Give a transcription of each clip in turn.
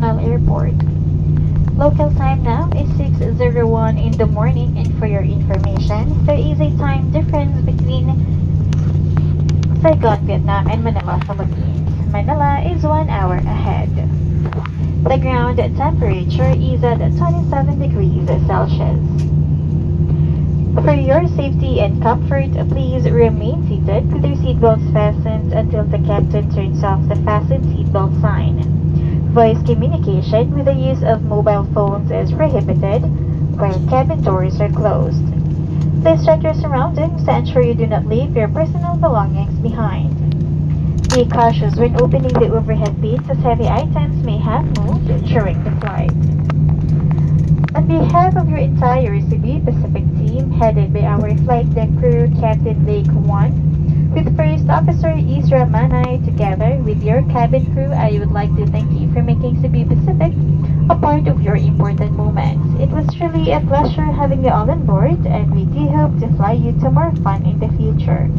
International Airport. Local time now is 6:01 in the morning, and for your information, there is a time difference between Saigon, Vietnam and Manila, Philippines. Manila is 1 hour ahead. The ground temperature is at 27 degrees Celsius. For your safety and comfort, please remain seated with your seatbelts fastened until the captain turns off the fasten seatbelt sign. Voice communication with the use of mobile phones is prohibited while cabin doors are closed. Please check your surroundings to ensure you do not leave your personal belongings behind. Be cautious when opening the overhead bins as heavy items may have moved during the flight. On behalf of your entire Cebu Pacific team, headed by our flight deck crew, Captain Lake 1, with First Officer Isra Manay, together with your cabin crew, I would like to thank you for making Cebu Pacific a part of your important moments. It was truly a pleasure having you all on board, and we do hope to fly you to more fun in the future.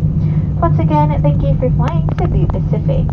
Once again, thank you for flying Cebu Pacific.